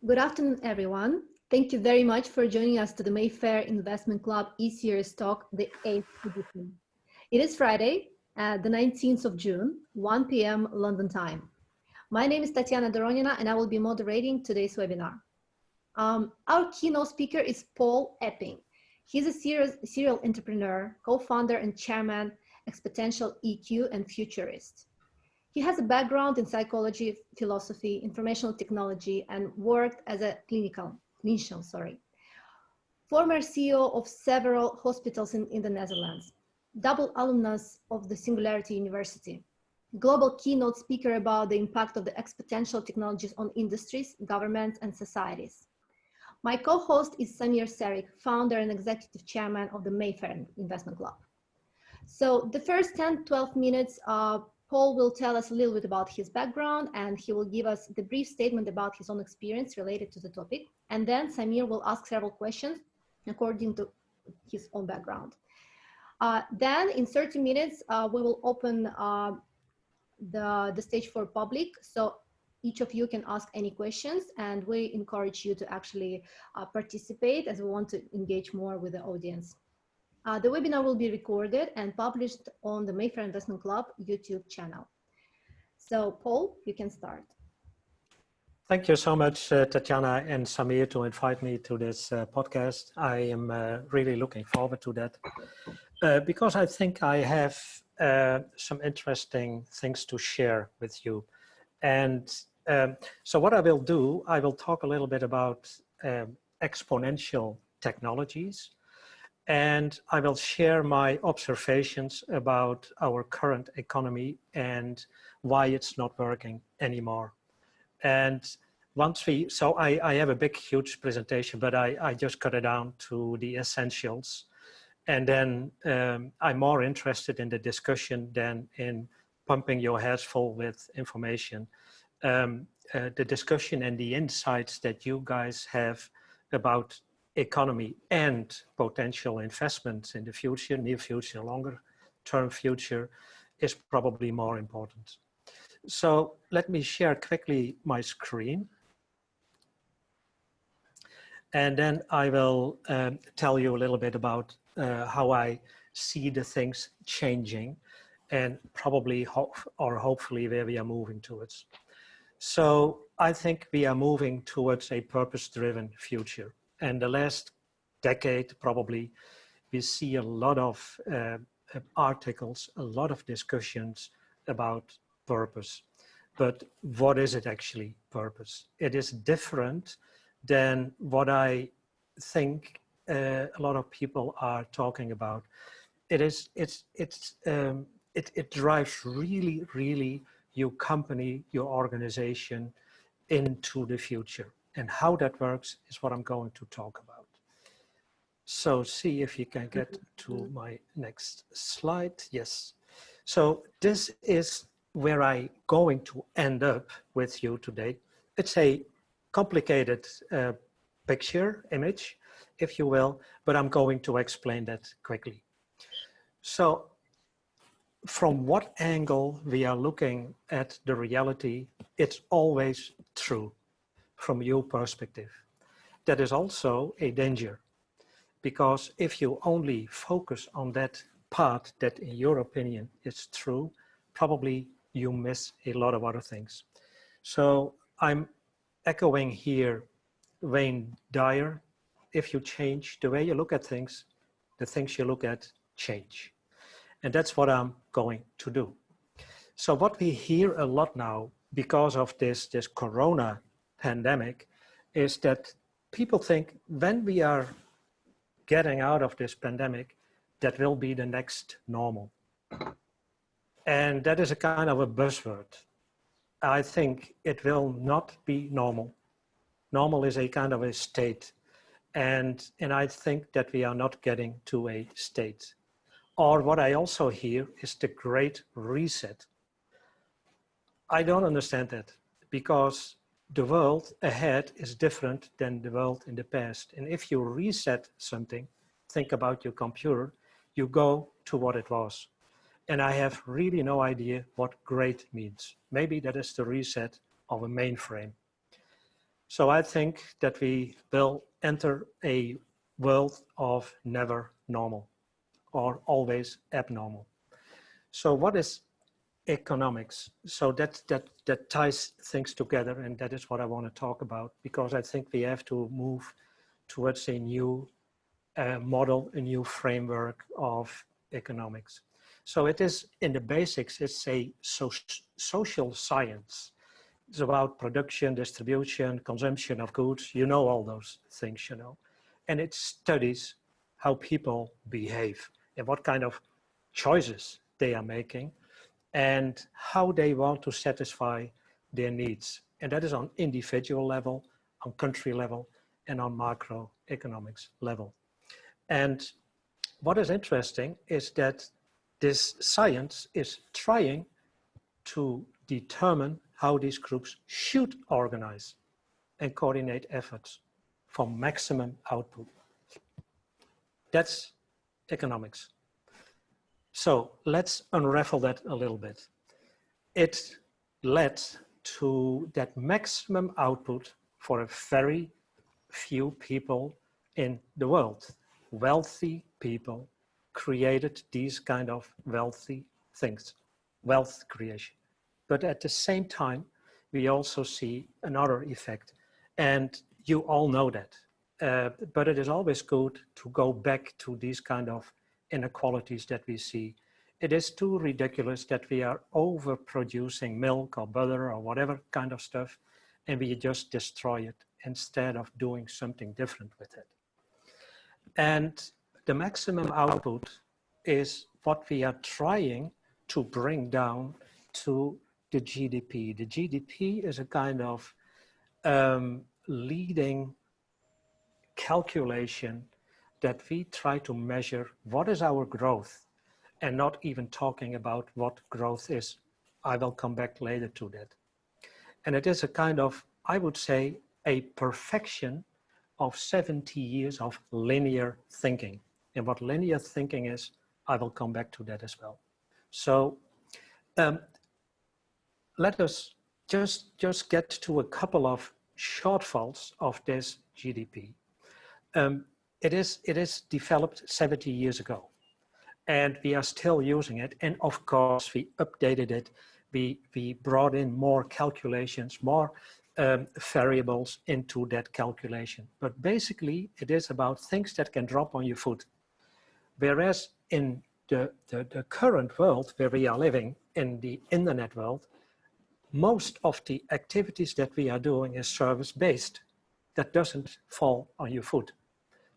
Good afternoon, everyone. Thank you very much for joining us to the Mayfair Investment Club E-Series Talk, the 8th edition. It is Friday, the 19th of June, 1 p.m. London time. My name is Tatiana Doronina, and I will be moderating today's webinar. Our keynote speaker is Paul Epping. He's a serial entrepreneur, co-founder and chairman, XponentialEQ, and futurist. He has a background in psychology, philosophy, informational technology, and worked as a clinician. Former CEO of several hospitals in the Netherlands, double alumnus of the Singularity University, global keynote speaker about the impact of the exponential technologies on industries, governments, and societies. My co-host is Samir Ceric, founder and executive chairman of the Mayfair Investment Club. So the first 10-12 minutes, Paul will tell us a little bit about his background, and he will give us the brief statement about his own experience related to the topic. And then Samir will ask several questions according to his own background. Then in 30 minutes, we will open the stage for public. So each of you can ask any questions, and we encourage you to actually participate, as we want to engage more with the audience. The webinar will be recorded and published on the Mayfair Investment Club YouTube channel. So Paul, you can start. Thank you so much, Tatiana and Samir, to invite me to this podcast. I am really looking forward to that because I think I have some interesting things to share with you. And so what I will do, I will talk a little bit about exponential technologies, and I will share my observations about our current economy and why it's not working anymore. And once I have a big, huge presentation, but I just cut it down to the essentials. And then I'm more interested in the discussion than in pumping your heads full with information. The discussion and the insights that you guys have about economy and potential investments in the future, near future, longer term future, is probably more important. So let me share quickly my screen. And then I will tell you a little bit about how I see the things changing and probably hopefully where we are moving towards. So I think we are moving towards a purpose-driven future. And the last decade, probably, we see a lot of articles, a lot of discussions about purpose. But what is it actually, purpose? It is different than what I think a lot of people are talking about. It drives really your company, your organization into the future. And how that works is what I'm going to talk about. So see if you can get to my next slide. Yes. So this is where I'm going to end up with you today. It's a complicated image, if you will, but I'm going to explain that quickly. So from what angle we are looking at the reality, it's always true from your perspective. That is also a danger, because if you only focus on that part that in your opinion is true, probably you miss a lot of other things. So I'm echoing here Wayne Dyer: if you change the way you look at things, the things you look at change. And that's what I'm going to do. So what we hear a lot now, because of this corona pandemic, is that people think when we are getting out of this pandemic, that will be the next normal. And that is a kind of a buzzword. I think it will not be normal. Normal is a kind of a state. And I think that we are not getting to a state. Or what I also hear is the Great Reset. I don't understand that, because the world ahead is different than the world in the past. And if you reset something, think about your computer, you go to what it was. And I have really no idea what great means. Maybe that is the reset of a mainframe. So I think that we will enter a world of never normal or always abnormal. So what is economics? So that ties things together, and that is what I want to talk about, because I think we have to move towards a new model, a new framework of economics. So it is, in the basics, it's a social science. It's about production, distribution, consumption of goods. You know all those things, you know. And it studies how people behave and what kind of choices they are making and how they want to satisfy their needs. And that is on individual level, on country level, and on macroeconomics level. And what is interesting is that this science is trying to determine how these groups should organize and coordinate efforts for maximum output. That's economics. So let's unravel that a little bit. It led to that maximum output for a very few people in the world. Wealthy people created these kind of wealthy things, wealth creation. But at the same time, we also see another effect. And you all know that. But it is always good to go back to these kind of inequalities that we see. It is too ridiculous that we are overproducing milk or butter or whatever kind of stuff, and we just destroy it instead of doing something different with it. And the maximum output is what we are trying to bring down to the GDP. The GDP is a kind of leading calculation that we try to measure what is our growth, and not even talking about what growth is. I will come back later to that. And it is a kind of, I would say, a perfection of 70 years of linear thinking. And what linear thinking is, I will come back to that as well. So let us just get to a couple of shortfalls of this GDP. It is developed 70 years ago, and we are still using it. And of course, we updated it. We brought in more calculations, more variables into that calculation. But basically, it is about things that can drop on your foot. Whereas in the current world where we are living, in the internet world, most of the activities that we are doing is service-based. That doesn't fall on your foot.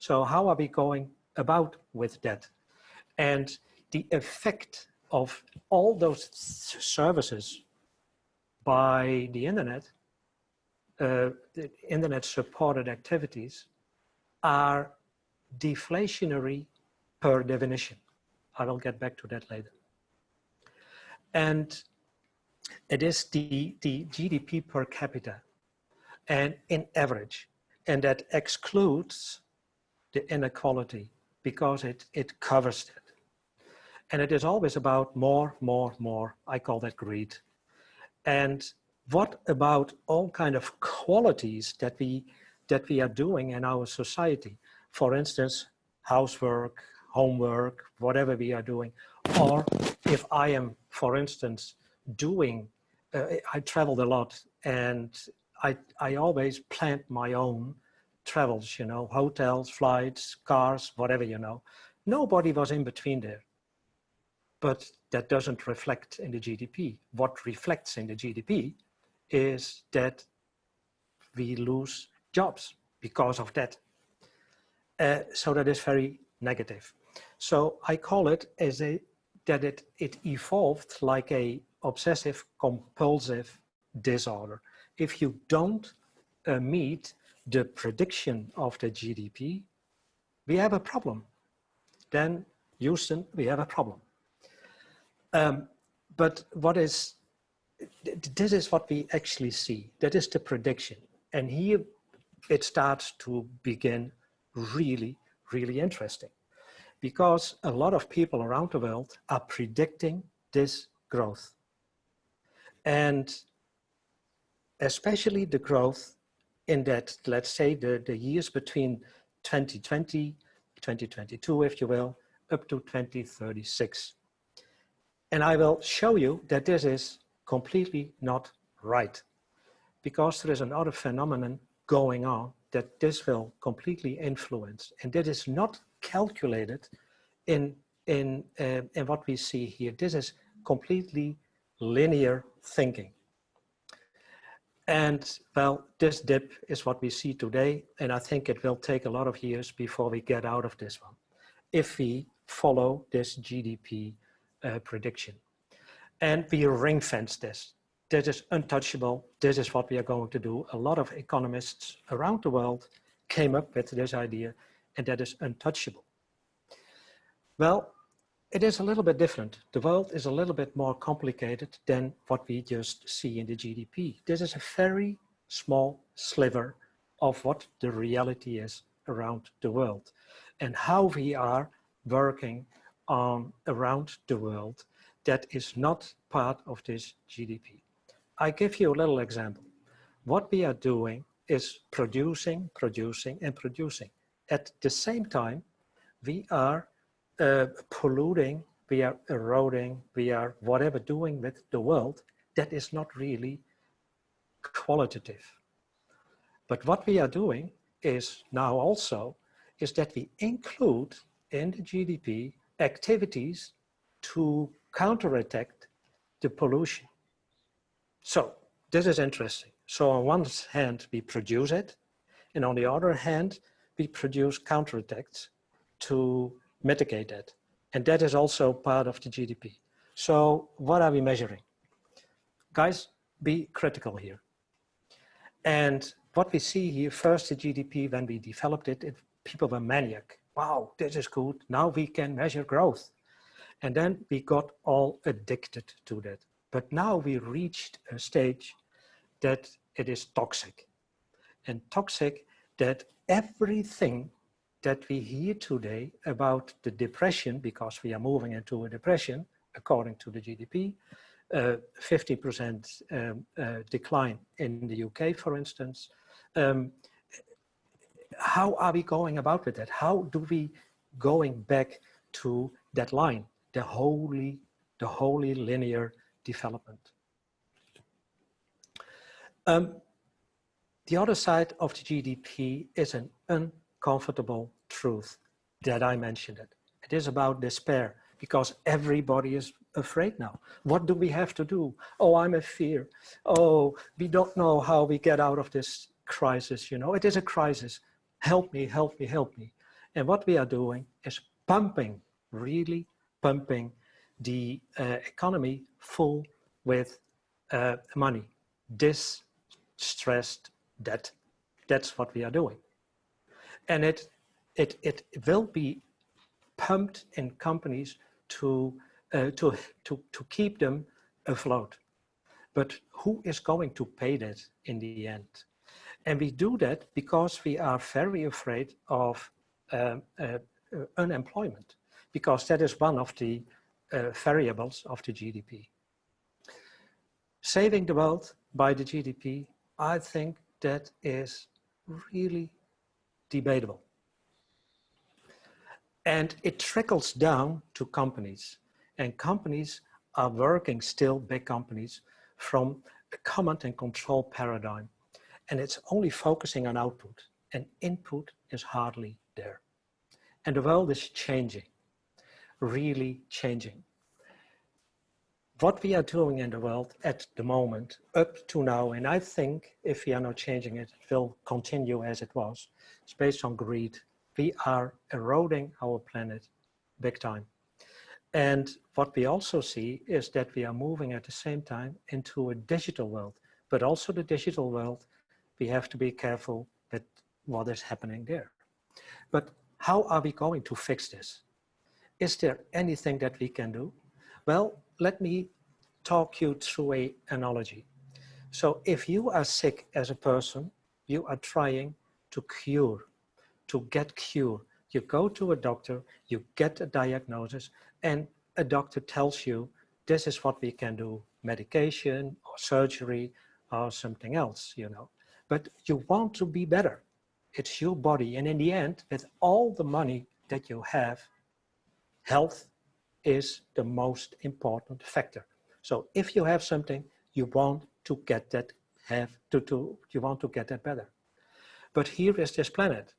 So how are we going about with that? And the effect of all those services by the internet, the internet supported activities, are deflationary per definition. I will get back to that later. And it is the GDP per capita and in average, and that excludes the inequality because it covers it. And it is always about more, more, more. I call that greed. And what about all kind of qualities that we are doing in our society? For instance, housework, homework, whatever we are doing. Or if I am, for instance, doing, I traveled a lot, and I always planned my own travels, you know, hotels, flights, cars, whatever, you know. Nobody was in between there. But that doesn't reflect in the GDP. What reflects in the GDP is that we lose jobs because of that. So that is very negative. So I call it as that it evolved like a obsessive compulsive disorder. If you don't meet the prediction of the GDP, we have a problem. Then, Houston, we have a problem. But this is what we actually see. That is the prediction. And here it starts to begin really, really interesting, because a lot of people around the world are predicting this growth. And especially the growth in that, let's say, the years between 2020, 2022, if you will, up to 2036. And I will show you that this is completely not right, because there is another phenomenon going on that this will completely influence, and that is not calculated in what we see here. This is completely linear thinking. And well, this dip is what we see today, and I think it will take a lot of years before we get out of this one, if we follow this GDP prediction. And we ring fence this. This is untouchable. This is what we are going to do. A lot of economists around the world came up with this idea, and that is untouchable. Well, it is a little bit different. The world is a little bit more complicated than what we just see in the GDP. This is a very small sliver of what the reality is around the world and how we are working on around the world that is not part of this GDP. I give you a little example. What we are doing is producing, producing, and producing. At the same time, we are polluting, we are eroding, we are whatever doing with the world that is not really qualitative. But what we are doing is now also is that we include in the GDP activities to counterattack the pollution. So this is interesting. So on one hand, we produce it, and on the other hand, we produce counterattacks to mitigate that. And that is also part of the GDP. So what are we measuring? Guys, be critical here. And what we see here, first the GDP, when we developed it, people were maniac. Wow, this is good. Now we can measure growth. And then we got all addicted to that. But now we reached a stage that it is toxic. And toxic that everything that we hear today about the depression, because we are moving into a depression, according to the GDP, 50% decline in the UK, for instance. How are we going about with that? How do we going back to that line, the holy linear development? The other side of the GDP is an uncomfortable truth that I mentioned it. It is about despair, because everybody is afraid now. What do we have to do? Oh, I'm in fear. Oh, we don't know how we get out of this crisis. You know, it is a crisis. Help me, help me, help me. And what we are doing is pumping, really pumping the economy full with money, distressed debt. That's what we are doing. And it will be pumped in companies to keep them afloat. But who is going to pay that in the end? And we do that because we are very afraid of unemployment, because that is one of the variables of the GDP. Saving the world by the GDP, I think that is really debatable. And it trickles down to companies. And companies are working still, big companies, from a command and control paradigm. And it's only focusing on output, and input is hardly there. And the world is changing, really changing. What we are doing in the world at the moment, up to now, and I think if we are not changing it, it will continue as it was. It's based on greed. We are eroding our planet big time. And what we also see is that we are moving at the same time into a digital world. But also the digital world, we have to be careful with what is happening there. But how are we going to fix this? Is there anything that we can do? Well, let me talk you through an analogy. So if you are sick as a person, you are trying to get cure. You go to a doctor, you get a diagnosis, and a doctor tells you, this is what we can do, medication or surgery or something else, you know. but you want to be better. It's your body. And in the end, with all the money that you have, health is the most important factor. So if you have something, you want to get that you want to get that better. But here is this planet,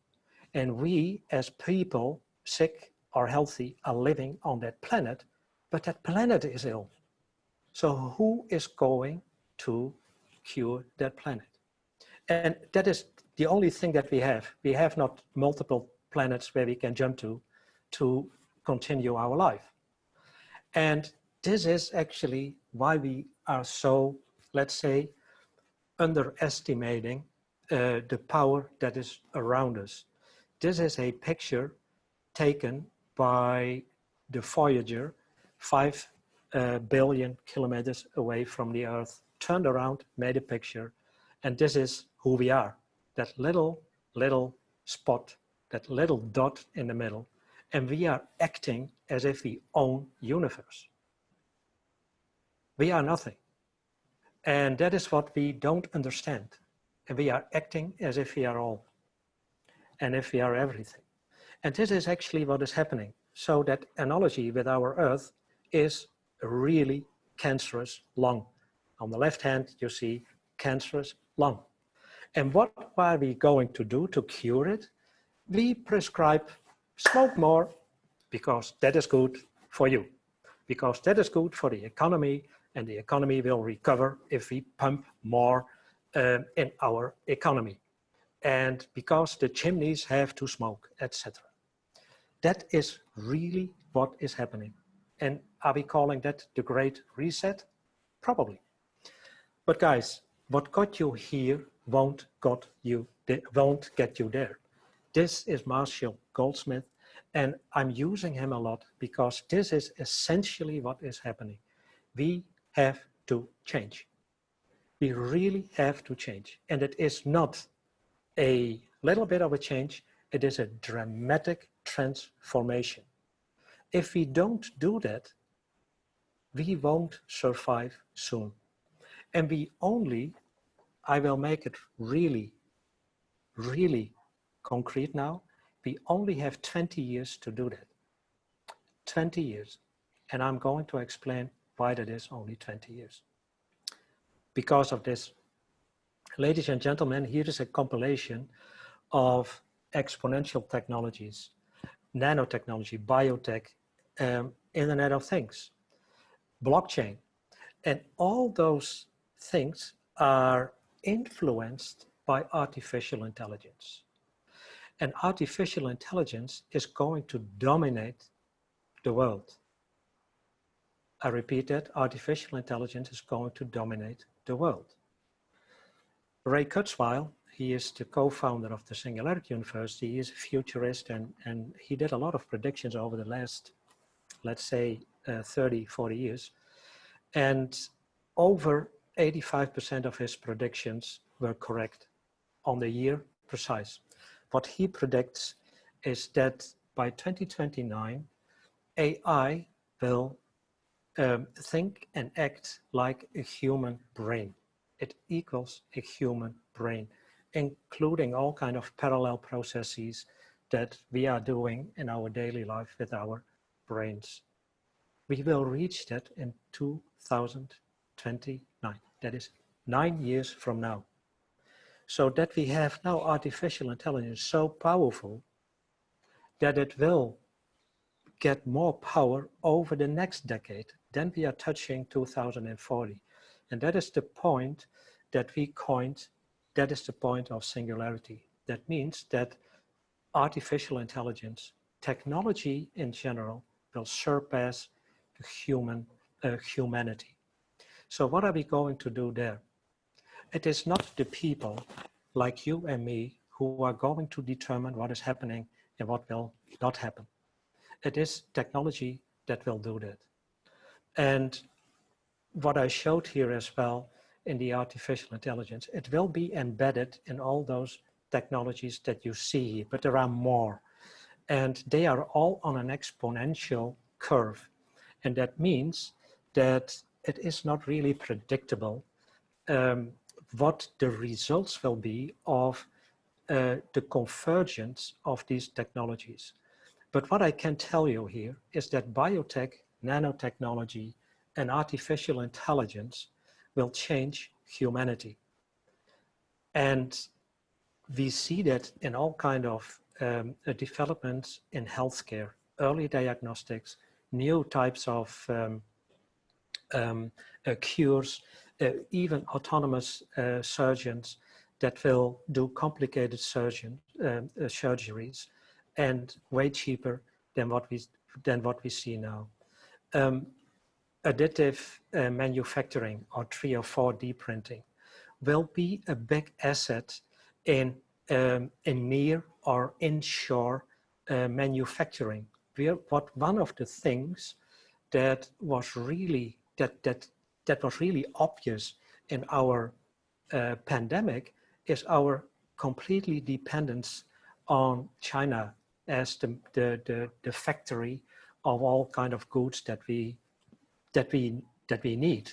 and we as people, sick or healthy, are living on that planet, but that planet is ill. So who is going to cure that planet? And that is the only thing that we have. We have not multiple planets where we can jump to continue our life. And this is actually why we are so, let's say, underestimating the power that is around us. This is a picture taken by the Voyager 5 billion kilometers away from the Earth, turned around, made a picture, and this is who we are. That little spot, that little dot in the middle, and we are acting as if we own universe. We are nothing. And that is what we don't understand. And we are acting as if we are all, and if we are everything. And this is actually what is happening. So that analogy with our Earth is a really cancerous lung. On the left hand, you see cancerous lung. And what are we going to do to cure it? We prescribe smoke more because that is good for you, because that is good for the economy, and the economy will recover if we pump more in our economy. And because the chimneys have to smoke, etc. That is really what is happening. And are we calling that the Great Reset? Probably. But guys, what got you here won't get you there. This is Marshall Goldsmith, and I'm using him a lot because this is essentially what is happening. We have to change. We really have to change. And it is not a little bit of a change, it is a dramatic transformation. If we don't do that, we won't survive soon. And I will make it really, really concrete now, we only have 20 years to do that. 20 years. And I'm going to explain why that is only 20 years. Because of this. Ladies and gentlemen, here is a compilation of exponential technologies, nanotechnology, biotech, Internet of Things, blockchain. And all those things are influenced by artificial intelligence. And artificial intelligence is going to dominate the world. I repeat that, artificial intelligence is going to dominate the world. Ray Kurzweil, he is the co-founder of the Singularity University. He is a futurist, and he did a lot of predictions over the last, let's say, 30, 40 years. And over 85% of his predictions were correct on the year precise. What he predicts is that by 2029, AI will think and act like a human brain. It equals a human brain, including all kind of parallel processes that we are doing in our daily life with our brains. We will reach that in 2029. That is 9 years from now. So that we have now artificial intelligence so powerful that it will get more power over the next decade. Then we are touching 2040. And that is the point that we coined, that is the point of singularity. That means that artificial intelligence, technology in general, will surpass humanity. So what are we going to do there? It is not the people like you and me who are going to determine what is happening and what will not happen. It is technology that will do that. And what I showed here as well in the artificial intelligence, it will be embedded in all those technologies that you see here, but there are more. And they are all on an exponential curve. And that means that it is not really predictable what the results will be of the convergence of these technologies. But what I can tell you here is that biotech, nanotechnology, and artificial intelligence will change humanity. And we see that in all kind of developments in healthcare, early diagnostics, new types of cures, even autonomous surgeons that will do complicated surgeries and way cheaper than what we see now. Additive manufacturing or 3 or 4D printing will be a big asset in near or inshore manufacturing. One of the things that was really obvious in our pandemic is our completely dependence on China as the factory of all kind of goods that we need,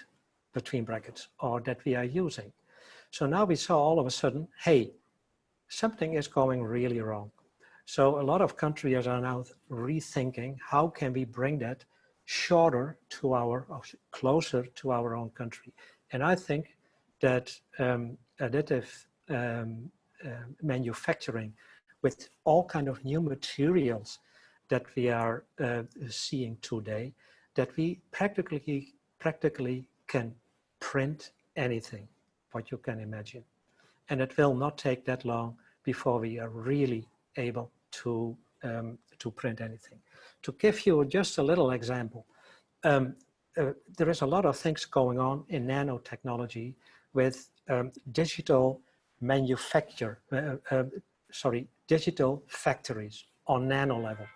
between brackets, or that we are using. So now we saw all of a sudden, hey, something is going really wrong. So a lot of countries are now rethinking how can we bring that shorter to closer to our own country. And I think that additive manufacturing with all kind of new materials that we are seeing today, that we practically can print anything, what you can imagine. And it will not take that long before we are really able to print anything. To give you just a little example, there is a lot of things going on in nanotechnology with digital digital factories on nano level.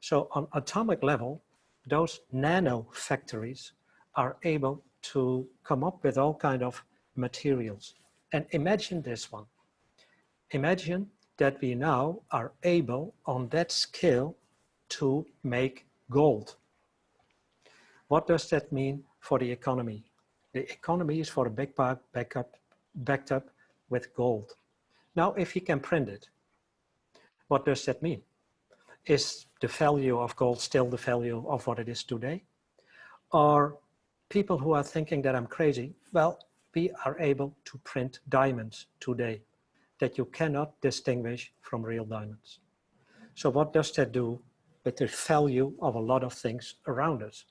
So on atomic level, those nano factories are able to come up with all kind of materials. And imagine this one. Imagine that we now are able on that scale to make gold. What does that mean for the economy? The economy is for a big part backed up with gold. Now, if you can print it, what does that mean? Is the value of gold still the value of what it is today? Or people who are thinking that I'm crazy, well, we are able to print diamonds today that you cannot distinguish from real diamonds. So what does that do with the value of a lot of things around us?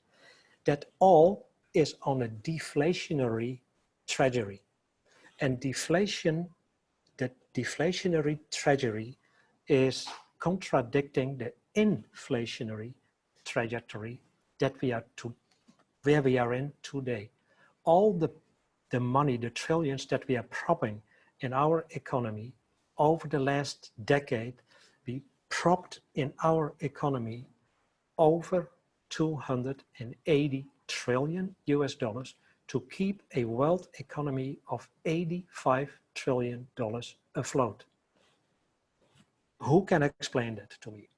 That all is on a deflationary trajectory. And the deflationary trajectory is contradicting the inflationary trajectory that where we are in today. All the money, the trillions that we are propping in our economy over the last decade, we propped in our economy over 280 trillion US dollars to keep a world economy of $85 trillion afloat. Who can explain that to me?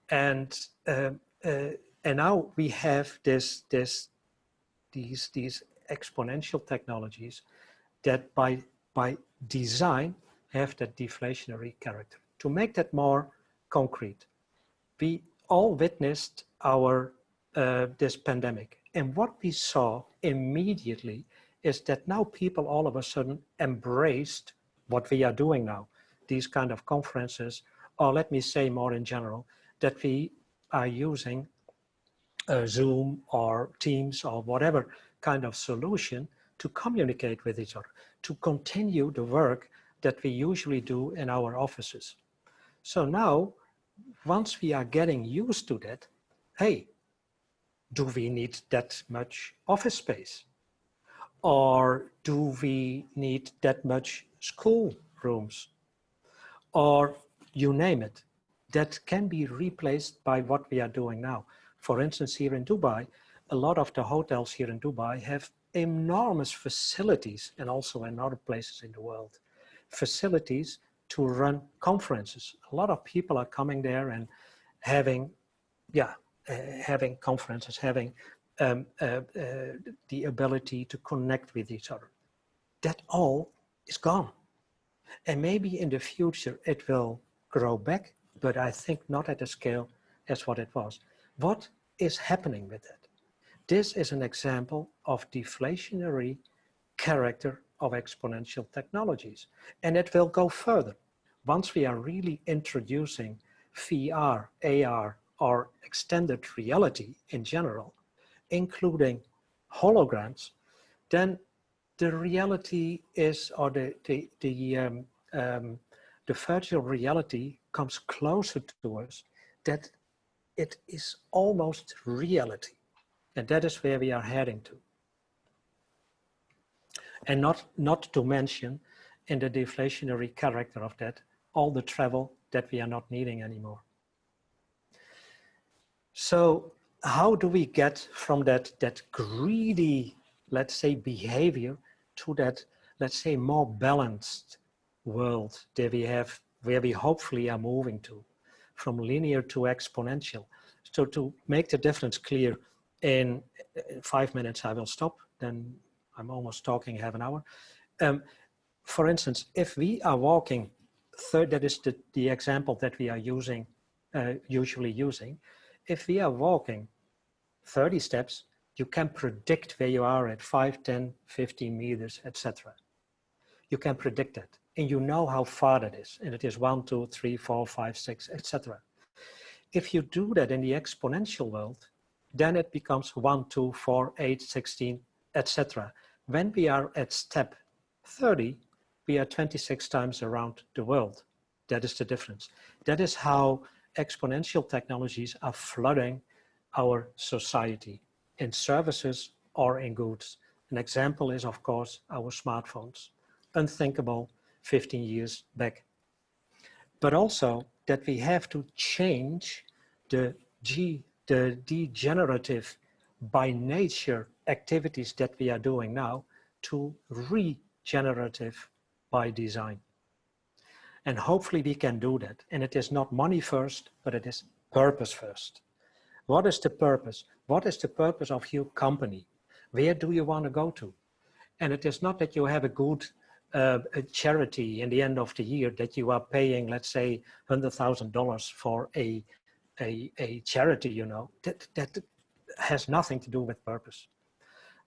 And now we have these exponential technologies that by design have that deflationary character. To make that more concrete, we all witnessed this pandemic. And what we saw immediately is that now people all of a sudden embraced what we are doing now, these kind of conferences, or let me say more in general, that we are using Zoom or Teams or whatever kind of solution to communicate with each other, to continue the work that we usually do in our offices. So now, once we are getting used to that, hey, do we need that much office space? Or do we need that much school rooms? Or you name it, that can be replaced by what we are doing now. For instance, here in Dubai, a lot of the hotels here in Dubai have enormous facilities, and also in other places in the world, facilities to run conferences. A lot of people are coming there and having conferences, having the ability to connect with each other. that all is gone. And maybe in the future it will grow back, but I think not at the scale as what it was. What is happening with it? This is an example of deflationary character of exponential technologies. And it will go further. Once we are really introducing VR, AR, or extended reality in general, including holograms, then the reality is, or the virtual reality comes closer to us, that it is almost reality. And that is where we are heading to. And not to mention, in the deflationary character of that, all the travel that we are not needing anymore. So how do we get from that greedy, let's say, behavior to that, let's say, more balanced world that we have, where we hopefully are moving to, from linear to exponential? So to make the difference clear, in 5 minutes I will stop, then I'm almost talking half an hour. For instance, if we are walking, that is the example that we are using, usually using, if we are walking 30 steps, you can predict where you are at 5, 10, 15 meters, etc. You can predict that, and you know how far that is, and it is 1, 2, 3, 4, 5, 6, etc. If you do that in the exponential world, then it becomes 1, 2, 4, 8, 16, etc. When we are at step 30, we are 26 times around the world. That is the difference. That is how exponential technologies are flooding our society in services or in goods. An example is, of course, our smartphones. Unthinkable 15 years back. But also that we have to change the degenerative by nature activities that we are doing now to regenerative by design. And hopefully we can do that. And it is not money first, but it is purpose first. What is the purpose? What is the purpose of your company? Where do you want to go to? And it is not that you have a good a charity in the end of the year that you are paying, let's say, $100,000 for a charity, you know. That has nothing to do with purpose.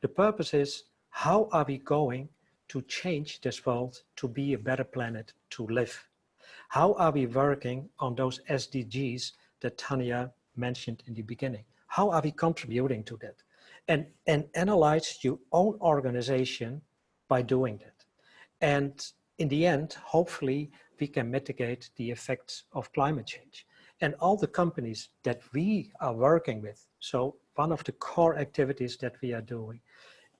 The purpose is, how are we going to change this world to be a better planet to live? How are we working on those SDGs that Tanya mentioned in the beginning? How are we contributing to that? And analyze your own organization by doing that. And in the end, hopefully, we can mitigate the effects of climate change. And all the companies that we are working with, so one of the core activities that we are doing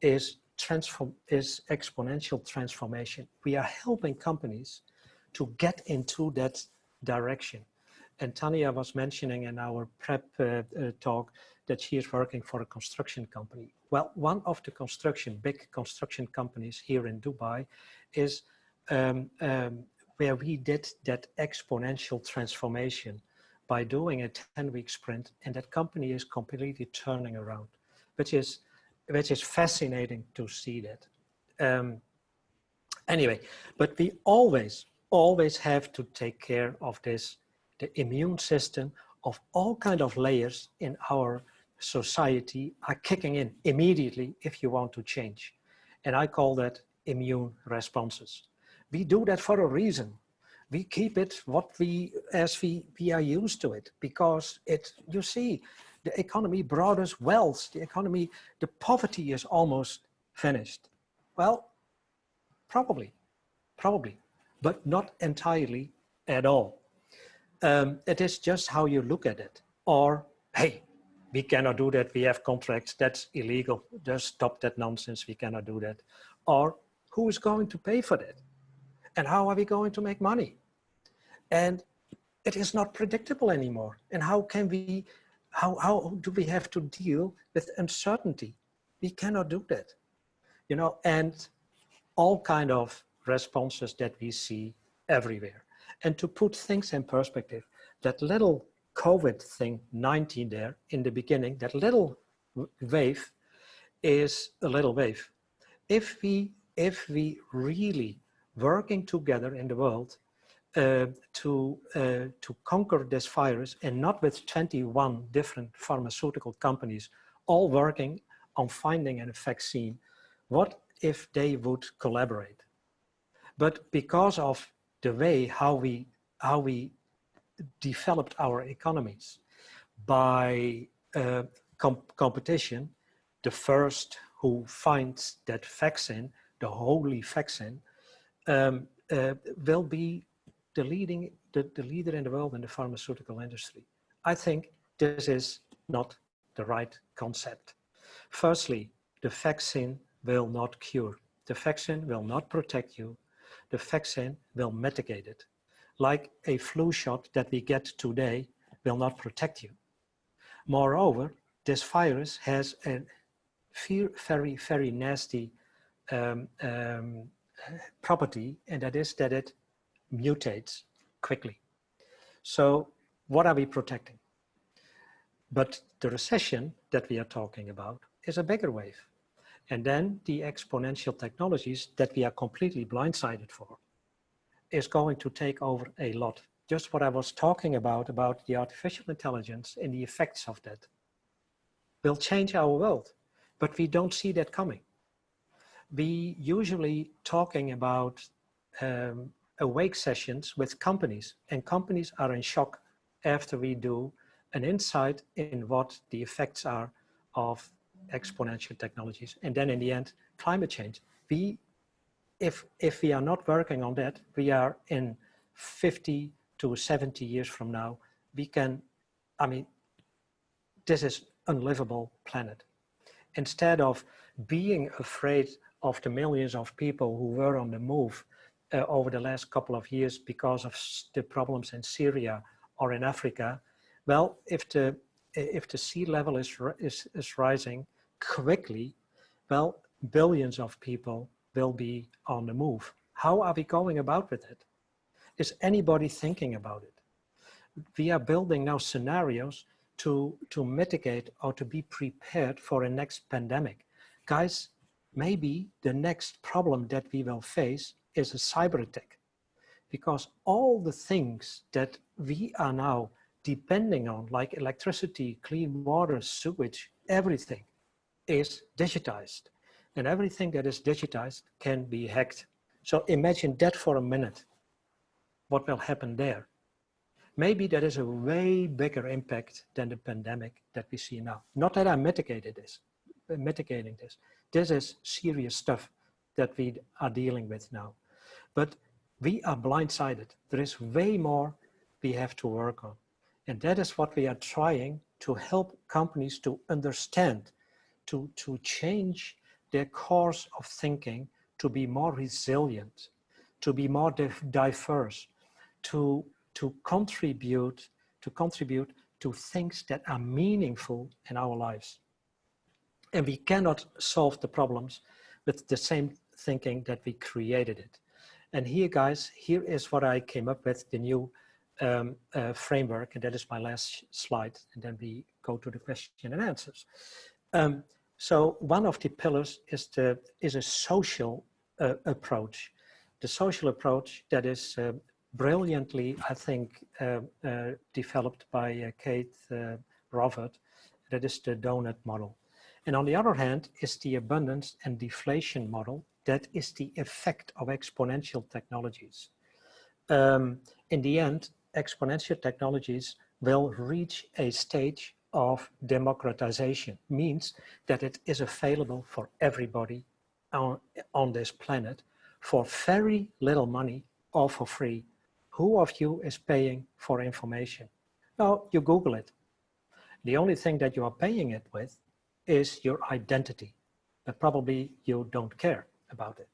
is exponential transformation. We are helping companies to get into that direction. And Tanya was mentioning in our prep talk that she is working for a construction company. Well, one of the big construction companies here in Dubai is where we did that exponential transformation by doing a 10-week sprint, and that company is completely turning around, which is fascinating to see that. Anyway, but we always have to take care of this, the immune system of all kind of layers in our society are kicking in immediately if you want to change. And I call that immune responses. We do that for a reason. We keep it as we are used to it, because you see, the economy brought us wealth. The poverty is almost finished. Well, probably, but not entirely at all. It is just how you look at it. Or, hey, we cannot do that. We have contracts. That's illegal. Just stop that nonsense. We cannot do that. Or, who is going to pay for that? And how are we going to make money? And it is not predictable anymore. And how do we have to deal with uncertainty? We cannot do that, you know, and all kind of responses that we see everywhere. And to put things in perspective, that little COVID thing, 19 there in the beginning, that little wave is a little wave. If we if we really working together in the world to conquer this virus, and not with 21 different pharmaceutical companies all working on finding a vaccine, what if they would collaborate? But because of the way how we developed our economies by competition, the first who finds that vaccine, the holy vaccine, will be the leader in the world in the pharmaceutical industry. I think this is not the right concept. Firstly, the vaccine will not cure. The vaccine will not protect you. The vaccine will mitigate it. Like a flu shot that we get today will not protect you. Moreover, this virus has a very, very nasty property, and that is that it mutates quickly. So what are we protecting? But the recession that we are talking about is a bigger wave. And then the exponential technologies that we are completely blindsided for is going to take over a lot. Just what I was talking about the artificial intelligence and the effects of that will change our world, but we don't see that coming. We usually talking about awake sessions with companies, and companies are in shock after we do an insight in what the effects are of exponential technologies. And then in the end, climate change. If we are not working on that, we are in 50 to 70 years from now, this is unlivable planet. Instead of being afraid of the millions of people who were on the move over the last couple of years because of the problems in Syria or in Africa, well, if the sea level is rising quickly, well, billions of people will be on the move. How are we going about with it? Is anybody thinking about it? We are building now scenarios to mitigate or to be prepared for a next pandemic. Guys, maybe the next problem that we will face is a cyber attack, because all the things that we are now depending on, like electricity, clean water, sewage, everything is digitized. And everything that is digitized can be hacked. So imagine that for a minute, what will happen there. Maybe that is a way bigger impact than the pandemic that we see now. Not that I'm mitigating this. This is serious stuff that we are dealing with now. But we are blindsided. There is way more we have to work on. And that is what we are trying to help companies to understand, to change their course of thinking, to be more resilient, to be more diverse, to contribute to things that are meaningful in our lives. And we cannot solve the problems with the same thinking that we created it. And here, guys, here is what I came up with, the new framework, and that is my last slide, and then we go to the question and answers. So one of the pillars is a social approach. The social approach that is brilliantly, I think, developed by Kate Rovert. That is the donut model. And on the other hand is the abundance and deflation model. That is the effect of exponential technologies. In the end, exponential technologies will reach a stage of democratization, means that it is available for everybody on this planet for very little money or for free. Who of you is paying for information? No, you Google it. The only thing that you are paying it with is your identity, but probably you don't care about it.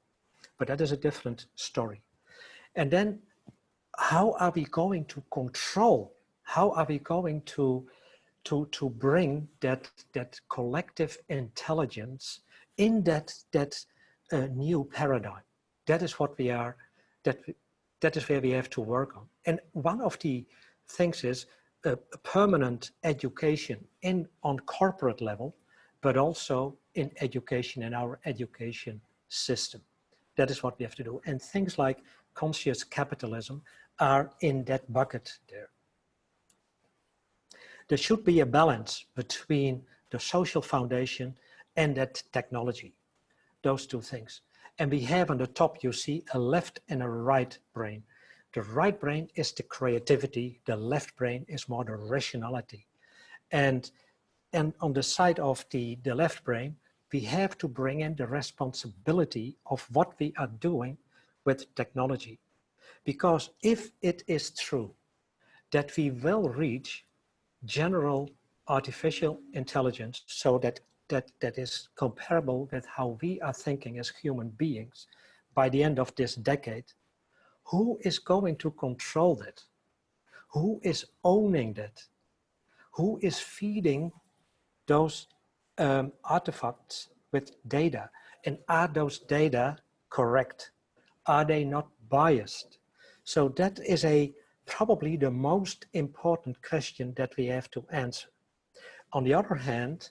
But that is a different story. And then how are we going to control? How are we going to bring that collective intelligence in that new paradigm? That is what we are, that is where we have to work on. And one of the things is a permanent education on corporate level, but also in education, in our education system. That is what we have to do. And things like conscious capitalism are in that bucket there. There should be a balance between the social foundation and that technology, those two things. And we have on the top, you see a left and a right brain. The right brain is the creativity, the left brain is more the rationality. And on the side of the left brain, we have to bring in the responsibility of what we are doing with technology. Because if it is true that we will reach general artificial intelligence so that is comparable with how we are thinking as human beings by the end of this decade, who is going to control that? Who is owning that? Who is feeding those artifacts with data? And are those data correct? Are they not biased? So that is probably the most important question that we have to answer. On the other hand,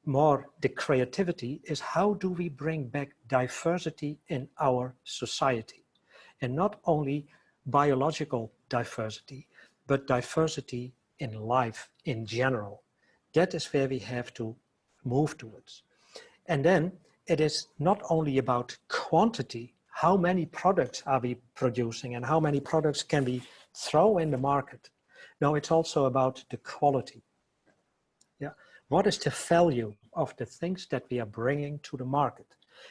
more the creativity is how do we bring back diversity in our society? And not only biological diversity, but diversity in life in general. That is where we have to move towards. And then it is not only about quantity, how many products are we producing and how many products can we throw in the market. No, it's also about the quality. Yeah. What is the value of the things that we are bringing to the market?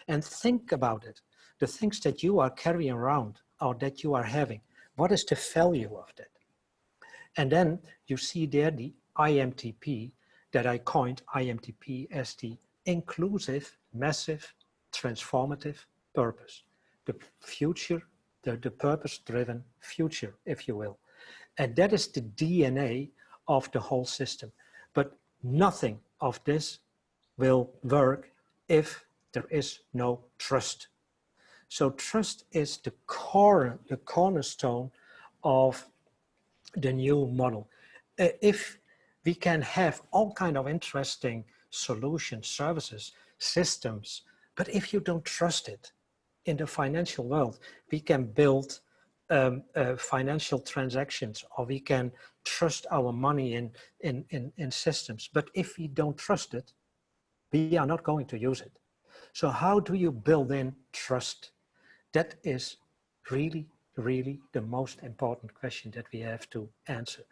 And think about it. The things that you are carrying around or that you are having, what is the value of that? And then you see there the IMTP that I coined IMTP as the inclusive, massive, transformative purpose. The future, the purpose-driven future, if you will. And that is the DNA of the whole system. But nothing of this will work if there is no trust. So trust is the cornerstone of the new model. If we can have all kind of interesting solutions, services, systems, but if you don't trust it in the financial world, we can build financial transactions, or we can trust our money in systems. But if we don't trust it, we are not going to use it. So how do you build in trust? That is really, really the most important question that we have to answer.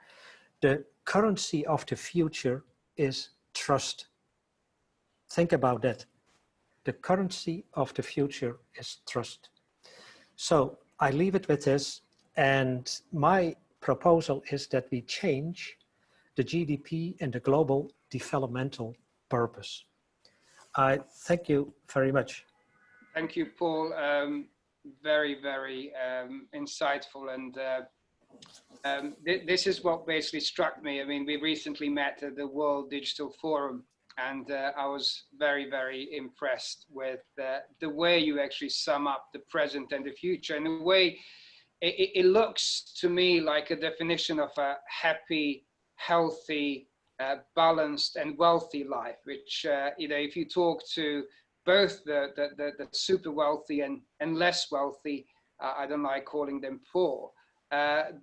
The currency of the future is trust. Think about that. The currency of the future is trust. So I leave it with this, and my proposal is that we change the GDP and the global developmental purpose. I thank you very much. Thank you, Paul. Very, very insightful. And this is what basically struck me. I mean, we recently met at the World Digital Forum, and I was very, very impressed with the way you actually sum up the present and the future. And the way it looks to me like a definition of a happy, healthy, balanced and wealthy life, which, you know, if you talk to both the super wealthy and less wealthy, I don't like calling them poor,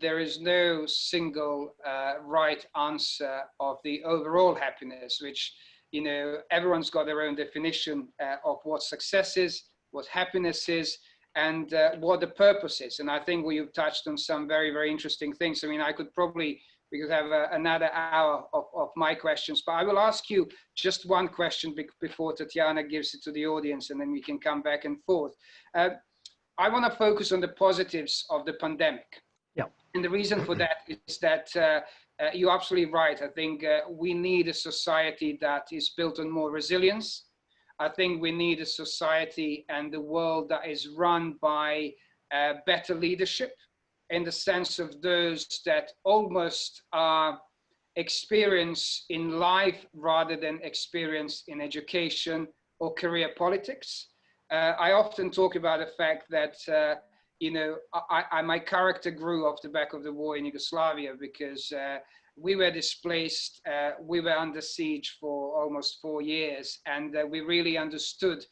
there is no single right answer of the overall happiness, which, you know, everyone's got their own definition of what success is, what happiness is, and what the purpose is. And I think you've touched on some very, very interesting things. I mean, I could probably, we could have another hour of my questions, but I will ask you just one question before Tatiana gives it to the audience, and then we can come back and forth. I want to focus on the positives of the pandemic. Yeah. And the reason for that is that you're absolutely right. I think we need a society that is built on more resilience. I think we need a society and the world that is run by better leadership, in the sense of those that almost are experience in life rather than experience in education or career politics. I often talk about the fact that, you know, my character grew off the back of the war in Yugoslavia, because we were displaced, we were under siege for almost 4 years, and we really understood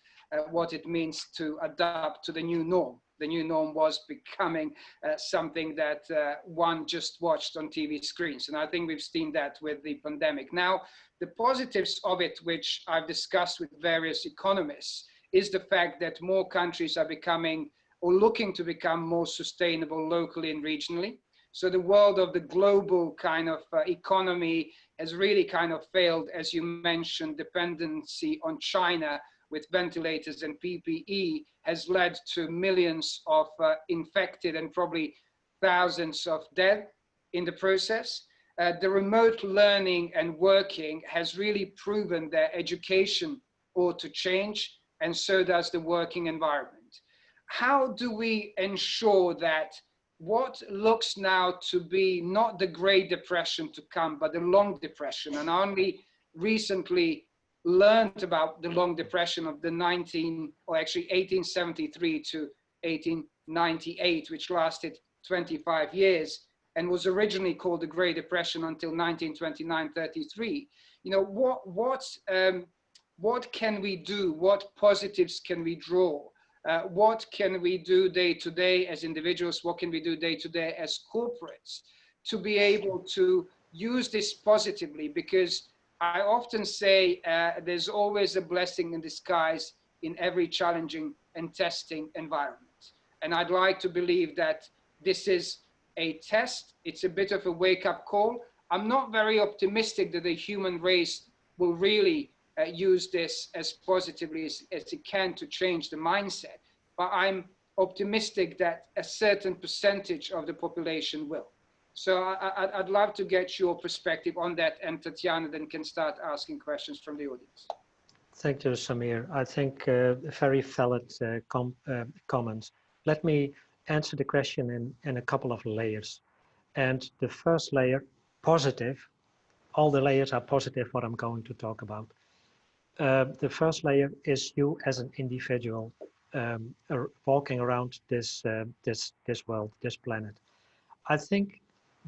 what it means to adapt to the new norm. The new norm was becoming something that one just watched on TV screens. And I think we've seen that with the pandemic. Now, the positives of it, which I've discussed with various economists, is the fact that more countries are becoming or looking to become more sustainable locally and regionally. So the world of the global kind of economy has really kind of failed, as you mentioned. Dependency on China with ventilators and PPE has led to millions of infected and probably thousands of dead in the process. The remote learning and working has really proven that education ought to change, and so does the working environment. How do we ensure that what looks now to be not the Great Depression to come, but the Long Depression, and I only recently learned about the Long Depression of the 1873 to 1898, which lasted 25 years and was originally called the Great Depression until 1929-33. You know, what can we do? What positives can we draw? What can we do day to day as individuals? What can we do day to day as corporates to be able to use this positively? Because I often say there's always a blessing in disguise in every challenging and testing environment. And I'd like to believe that this is a test. It's a bit of a wake-up call. I'm not very optimistic that the human race will really use this as positively as it can to change the mindset. But I'm optimistic that a certain percentage of the population will. So I'd love to get your perspective on that, and Tatiana then can start asking questions from the audience. Thank you, Samir. I think very valid comments. Let me answer the question in a couple of layers. And the first layer, positive. All the layers are positive, what I'm going to talk about. The first layer is you as an individual walking around this world, this planet. I think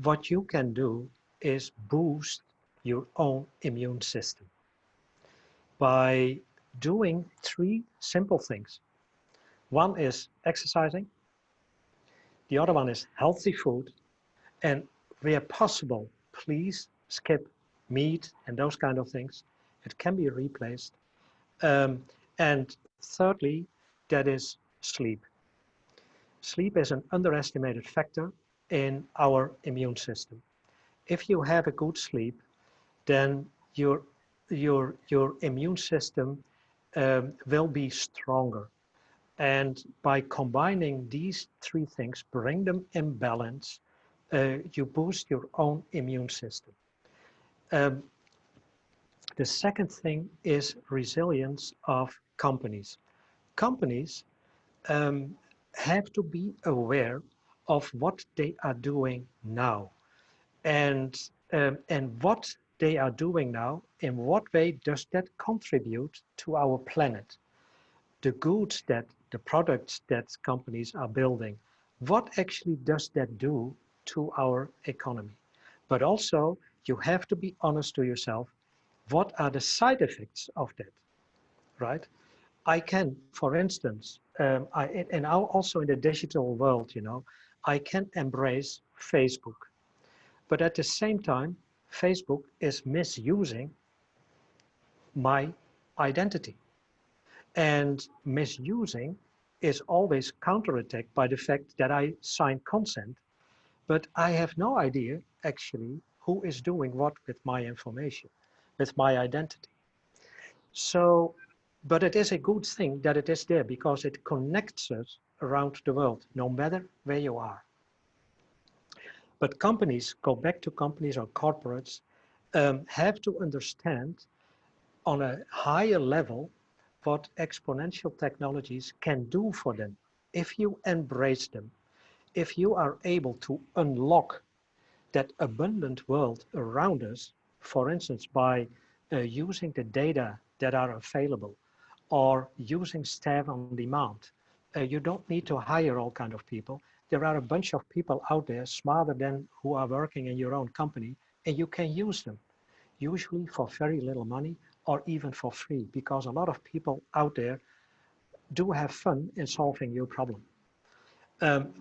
what you can do is boost your own immune system by doing 3 simple things. One is exercising, the other one is healthy food, and where possible, please skip meat and those kind of things. It can be replaced. And thirdly, that is sleep. Sleep is an underestimated factor in our immune system. If you have a good sleep, then your immune system will be stronger. And by combining these 3 things, bring them in balance, you boost your own immune system. The second thing is resilience of companies. Companies have to be aware of what they are doing now, and what they are doing now, in what way does that contribute to our planet? The goods that, the products that companies are building, what actually does that do to our economy? But also, you have to be honest to yourself, what are the side effects of that, right? I can, for instance, and also in the digital world, you know, I can embrace Facebook. But at the same time, Facebook is misusing my identity. And misusing is always counterattacked by the fact that I sign consent, but I have no idea actually who is doing what with my information, with my identity. So, but it is a good thing that it is there because it connects us around the world, no matter where you are. But companies, go back to companies or corporates, have to understand on a higher level what exponential technologies can do for them. If you embrace them, if you are able to unlock that abundant world around us, for instance, by using the data that are available or using staff on demand, you don't need to hire all kind of people. There are a bunch of people out there smarter than who are working in your own company, and you can use them, usually for very little money or even for free, because a lot of people out there do have fun in solving your problem.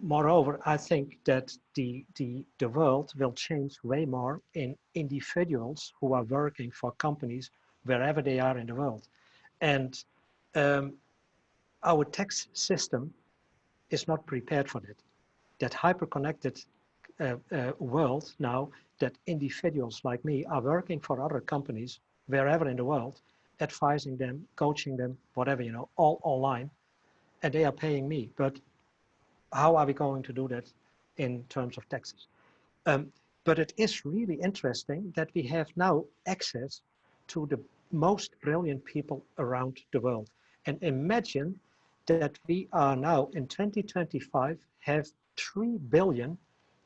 Moreover, I think that the world will change way more in individuals who are working for companies wherever they are in the world. And our tax system is not prepared for that. That hyper-connected world now, that individuals like me are working for other companies wherever in the world, advising them, coaching them, whatever, you know, all online, and they are paying me. But how are we going to do that in terms of taxes? But it is really interesting that we have now access to the most brilliant people around the world. And imagine that we are now in 2025 have 3 billion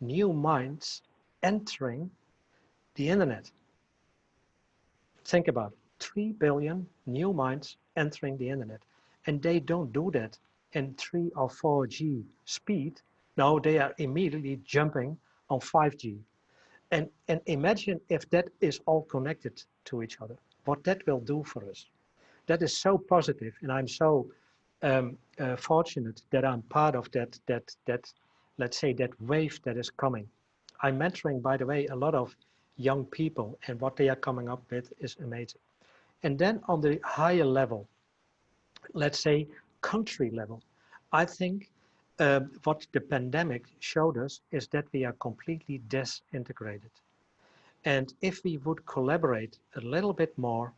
new minds entering the internet. Think about it, 3 billion new minds entering the internet. And they don't do that in 3 or 4G speed. No, they are immediately jumping on 5G. And imagine if that is all connected to each other, what that will do for us. That is so positive, and I'm so fortunate that I'm part of that, let's say, that wave that is coming. I'm mentoring, by the way, a lot of young people, and what they are coming up with is amazing. And then on the higher level, let's say country level, I think what the pandemic showed us is that we are completely disintegrated. And if we would collaborate a little bit more,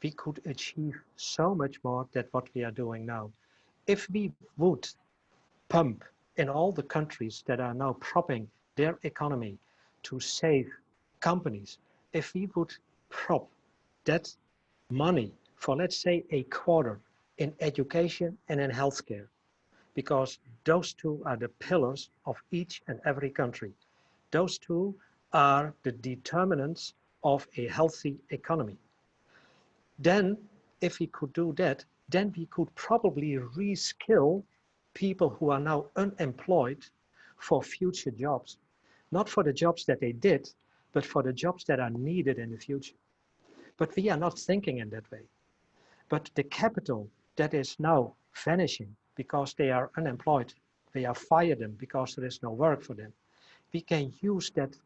we could achieve so much more than what we are doing now. If we would pump in all the countries that are now propping their economy to save companies, if we would prop that money for, let's say, a quarter in education and in healthcare, because those two are the pillars of each and every country. Those two are the determinants of a healthy economy. Then, if we could do that, then we could probably reskill people who are now unemployed for future jobs. Not for the jobs that they did, but for the jobs that are needed in the future. But we are not thinking in that way. But the capital that is now vanishing because they are unemployed, we are fired them because there is no work for them. We can use that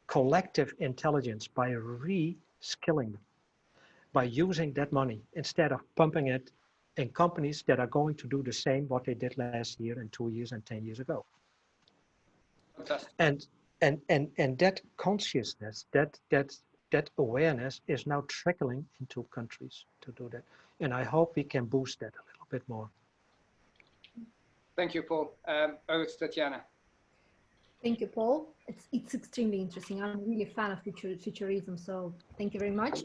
collective intelligence by reskilling them, by using that money instead of pumping it in companies that are going to do the same what they did last year and 2 years and 10 years ago. Fantastic. And that consciousness, that awareness is now trickling into countries to do that. And I hope we can boost that a little bit more. Thank you, Paul. Over to Tatjana. Thank you, Paul. It's extremely interesting. I'm really a fan of futurism, so thank you very much.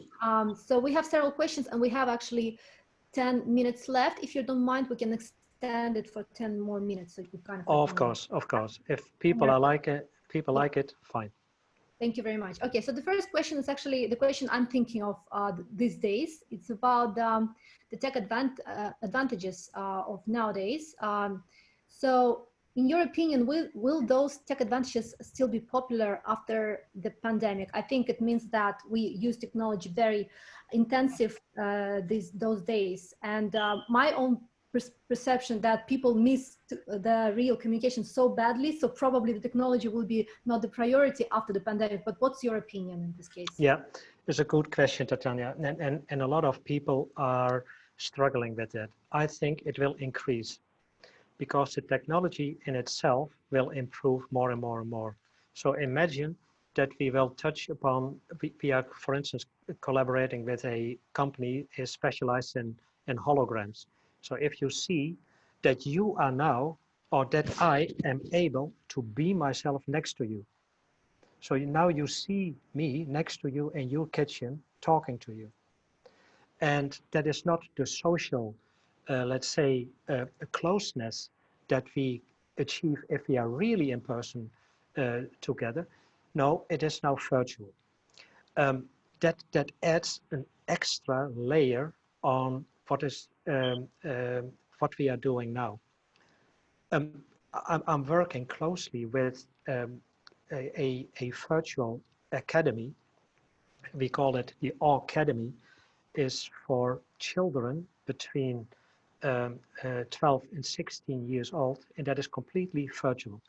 So we have several questions, and we have actually 10 minutes left. If you don't mind, we can extend it for 10 more minutes. So you kind Of course. If people are like it, fine. Thank you very much. Okay, so the first question is actually the question I'm thinking of these days. It's about the tech advantages of nowadays. So in your opinion, will those tech advantages still be popular after the pandemic? I think it means that we use technology very intensive those days. And my own perception that people miss the real communication so badly, so probably the technology will be not the priority after the pandemic. But what's your opinion in this case? Yeah, it's a good question, Tatjana, and a lot of people are struggling with that. I think it will increase because the technology in itself will improve more and more and more. So imagine that we will touch upon, we are, for instance, collaborating with a company is specialized in holograms. So if you see that you are now, or that I am able to be myself next to you. So now you see me next to you in your kitchen talking to you. And that is not the social, let's say, closeness that we achieve if we are really in person together. No, it is now virtual. That adds an extra layer on what is what we are doing now. I'm working closely with a virtual academy. We call it the Academy, is for children between 12 and 16 years old, and that is completely virtual.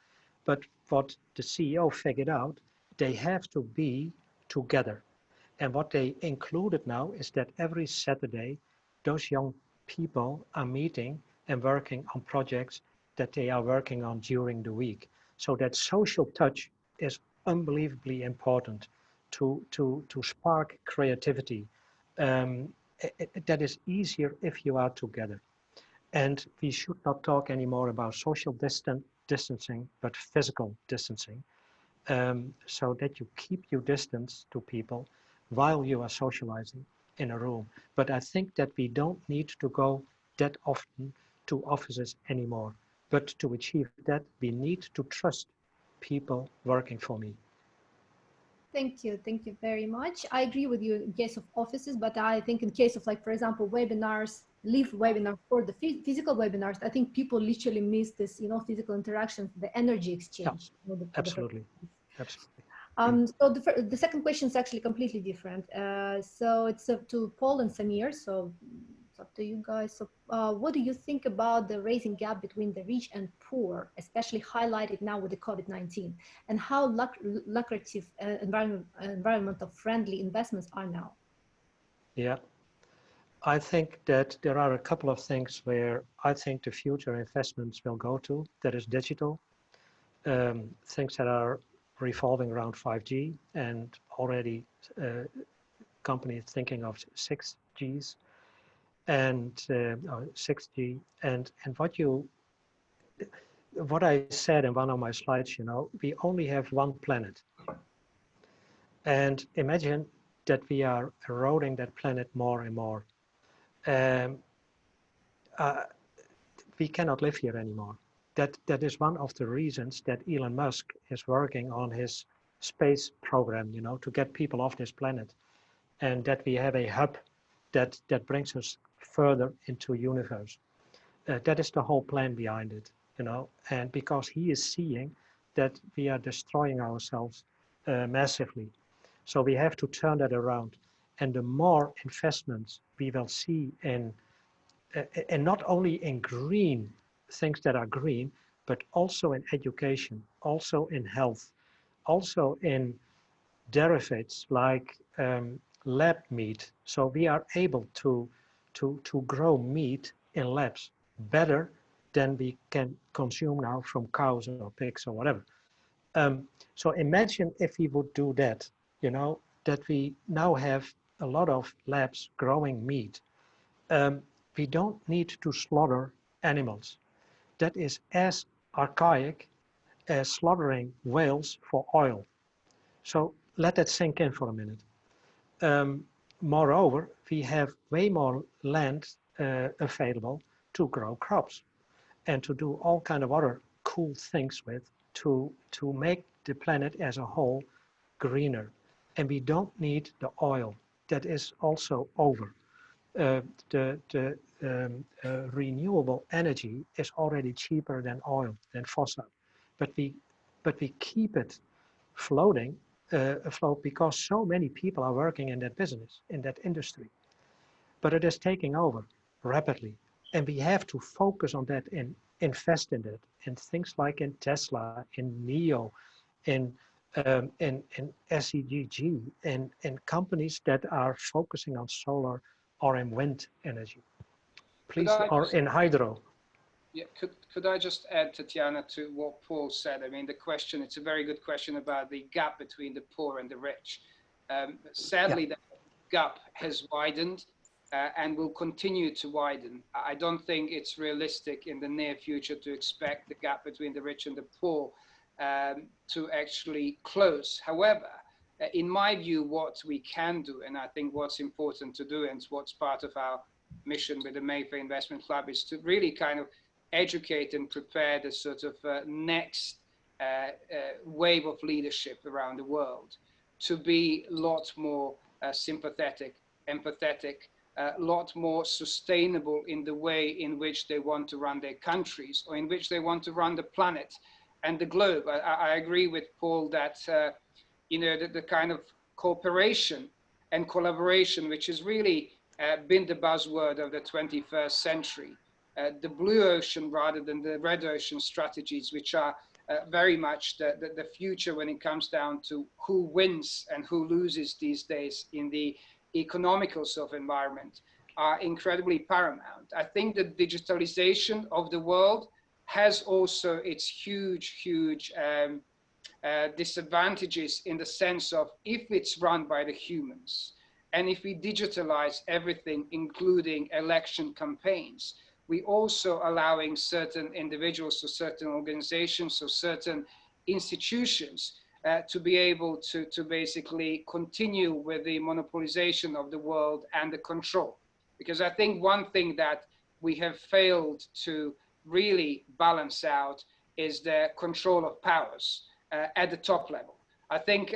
But what the CEO figured out, they have to be together. And what they included now is that every Saturday, those young people are meeting and working on projects that they are working on during the week. So that social touch is unbelievably important to spark creativity. That is easier if you are together. And we should not talk anymore about social distancing, but physical distancing, so that you keep your distance to people while you are socializing in a room. But I think that we don't need to go that often to offices anymore. But to achieve that, we need to trust people working for me. Thank you very much. I agree with you in case of offices, but I think in case of, like, for example, webinars, live webinars or the physical webinars, I think people literally miss this, you know, physical interaction, the energy exchange. Yeah, You know, absolutely, absolutely. So the second question is actually completely different. So it's up to Paul and Samir. So it's up to you guys. So what do you think about the raising gap between the rich and poor, especially highlighted now with the COVID-19, and how lucrative environmental friendly investments are now? Yeah, I think that there are a couple of things where I think the future investments will go to. That is digital, things that are revolving around 5G and already companies thinking of 6Gs and 6G. And what I said in one of my slides, you know, we only have one planet. And imagine that we are eroding that planet more and more. Um, we cannot live here anymore. That is one of the reasons that Elon Musk is working on his space program, you know, to get people off this planet, and that we have a hub that brings us further into universe. That is the whole plan behind it, you know, and because he is seeing that we are destroying ourselves massively. So we have to turn that around. And the more investments we will see in and not only in green things that are green, but also in education, also in health, also in derivatives like lab meat. So we are able to grow meat in labs better than we can consume now from cows or pigs or whatever. So imagine if we would do that, you know, that we now have a lot of labs growing meat. We don't need to slaughter animals. That is as archaic as slaughtering whales for oil. So let that sink in for a minute. Moreover, we have way more land available to grow crops and to do all kind of other cool things with to make the planet as a whole greener. And we don't need the oil. That is also over. The renewable energy is already cheaper than oil, than fossil, but we keep it floating afloat because so many people are working in that business, in that industry. But it is taking over rapidly, and we have to focus on that and invest in that, in things like in Tesla, in NEO, in SEGG, in companies that are focusing on solar or in wind energy, please, or in hydro. Yeah, could I just add, Tatiana, to what Paul said? I mean, the question, it's a very good question about the gap between the poor and the rich. Sadly, that gap has widened and will continue to widen. I don't think it's realistic in the near future to expect the gap between the rich and the poor to actually close. However, in my view, what we can do, and I think what's important to do, and what's part of our mission with the Mayfair Investment Club, is to really kind of educate and prepare the sort of next wave of leadership around the world to be a lot more sympathetic, empathetic, a lot more sustainable in the way in which they want to run their countries or in which they want to run the planet and the globe. I agree with Paul that you know, the kind of cooperation and collaboration, which has really been the buzzword of the 21st century, the blue ocean rather than the red ocean strategies, which are very much the future when it comes down to who wins and who loses these days in the economical sort of environment, are incredibly paramount. I think the digitalization of the world has also its huge disadvantages, in the sense of, if it's run by the humans and if we digitalize everything, including election campaigns, we also allowing certain individuals or certain organizations or certain institutions to be able to basically continue with the monopolization of the world and the control. Because I think one thing that we have failed to really balance out is the control of powers at the top level. I think,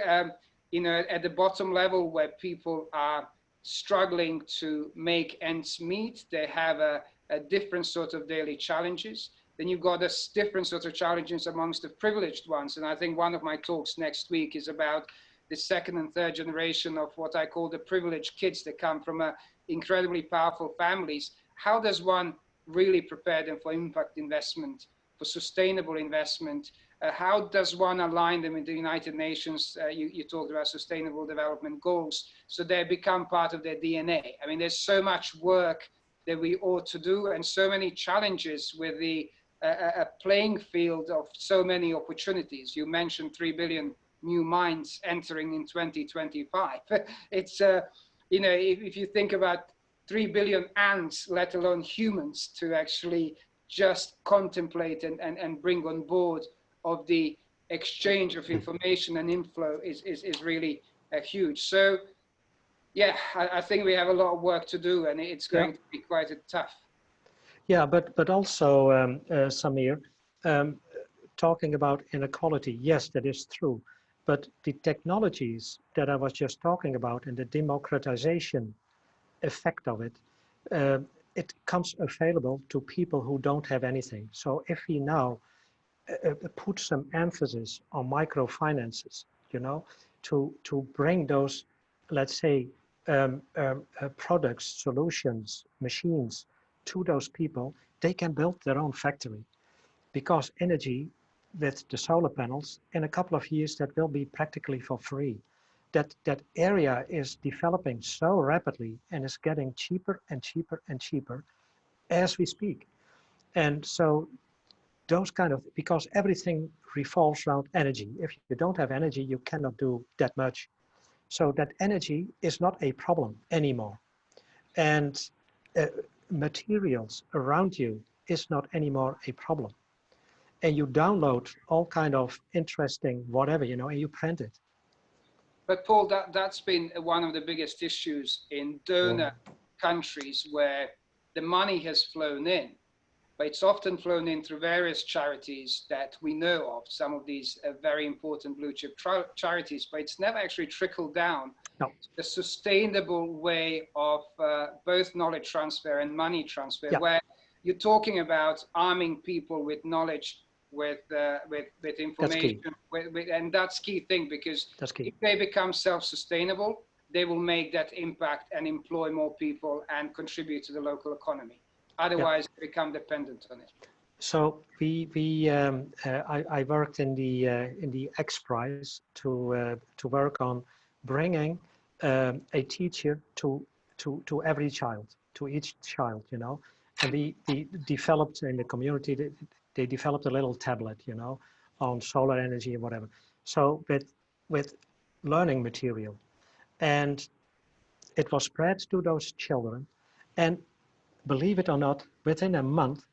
you know, at the bottom level, where people are struggling to make ends meet, they have a different sort of daily challenges. Then you've got a different sort of challenges amongst the privileged ones. And I think one of my talks next week is about the second and third generation of what I call the privileged kids that come from incredibly powerful families. How does one really prepare them for impact investment, for sustainable investment? How does one align them in the United Nations? You talked about sustainable development goals, so they become part of their DNA. I mean, there's so much work that we ought to do, and so many challenges with the playing field of so many opportunities. You mentioned 3 billion new minds entering in 2025. It's, you know, if you think about 3 billion ants, let alone humans, to actually just contemplate and bring on board of the exchange of information and inflow is really huge. So yeah, I think we have a lot of work to do, and it's going to be quite tough. Yeah, but also, Samir, talking about inequality, yes, that is true. But the technologies that I was just talking about and the democratization effect of it, it comes available to people who don't have anything. So if we now put some emphasis on microfinances, you know, to bring those, let's say, products, solutions, machines to those people, they can build their own factory. Because energy with the solar panels, in a couple of years, that will be practically for free. That area is developing so rapidly and is getting cheaper and cheaper and cheaper as we speak. And so those kind of, because everything revolves around energy. If you don't have energy, you cannot do that much. So that energy is not a problem anymore. And materials around you is not anymore a problem. And you download all kind of interesting whatever, you know, and you print it. But Paul, that's been one of the biggest issues in donor countries, where the money has flown in, but it's often flown in through various charities that we know of, some of these very important blue chip charities, but it's never actually trickled down to a sustainable way of both knowledge transfer and money transfer, where you're talking about arming people with knowledge, with information, and that's key thing, because if they become self-sustainable, they will make that impact and employ more people and contribute to the local economy. Otherwise, they become dependent on it. So I worked in the X Prize to work on bringing a teacher to every child, to each child, you know, and we developed in the community. They developed a little tablet, you know, on solar energy and whatever. So with learning material, and it was spread to those children, and believe it or not, within a month,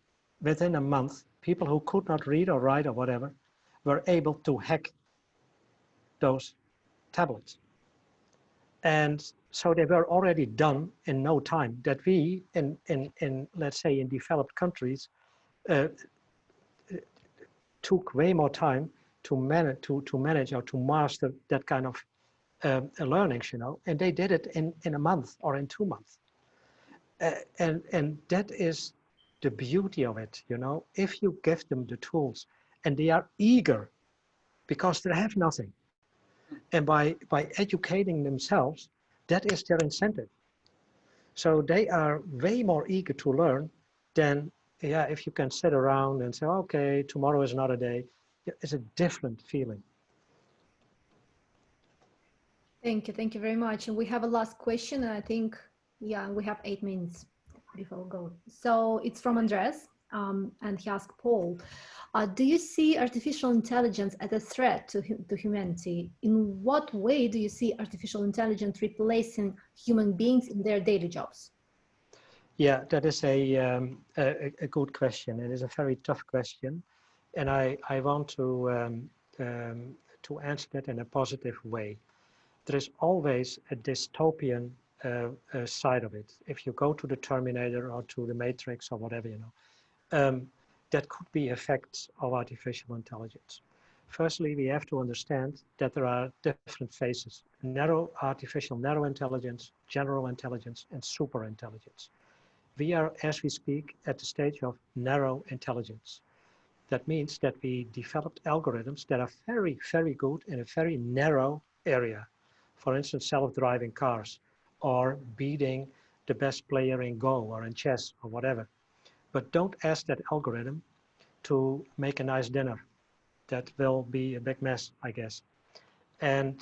people who could not read or write or whatever were able to hack those tablets. And so they were already done in no time. That we, in let's say, in developed countries, took way more time to manage or to master that kind of learnings, you know, and they did it in a month or in 2 months. And that is the beauty of it, you know, if you give them the tools and they are eager because they have nothing. And by educating themselves, that is their incentive. So they are way more eager to learn than yeah, if you can sit around and say, okay, tomorrow is another day, it's a different feeling. Thank you very much. And we have a last question, and I think, yeah, we have 8 minutes before we go. So it's from Andres, and he asked Paul, do you see artificial intelligence as a threat to humanity? In what way do you see artificial intelligence replacing human beings in their daily jobs? Yeah, that is a good question. It is a very tough question. And I want to answer that in a positive way. There is always a dystopian side of it. If you go to the Terminator or to the Matrix or whatever, you know, that could be effects of artificial intelligence. Firstly, we have to understand that there are different phases: artificial narrow intelligence, general intelligence, and super intelligence. We are, as we speak, at the stage of narrow intelligence. That means that we developed algorithms that are very, very good in a very narrow area. For instance, self-driving cars, or beating the best player in Go or in chess or whatever. But don't ask that algorithm to make a nice dinner. That will be a big mess, I guess. And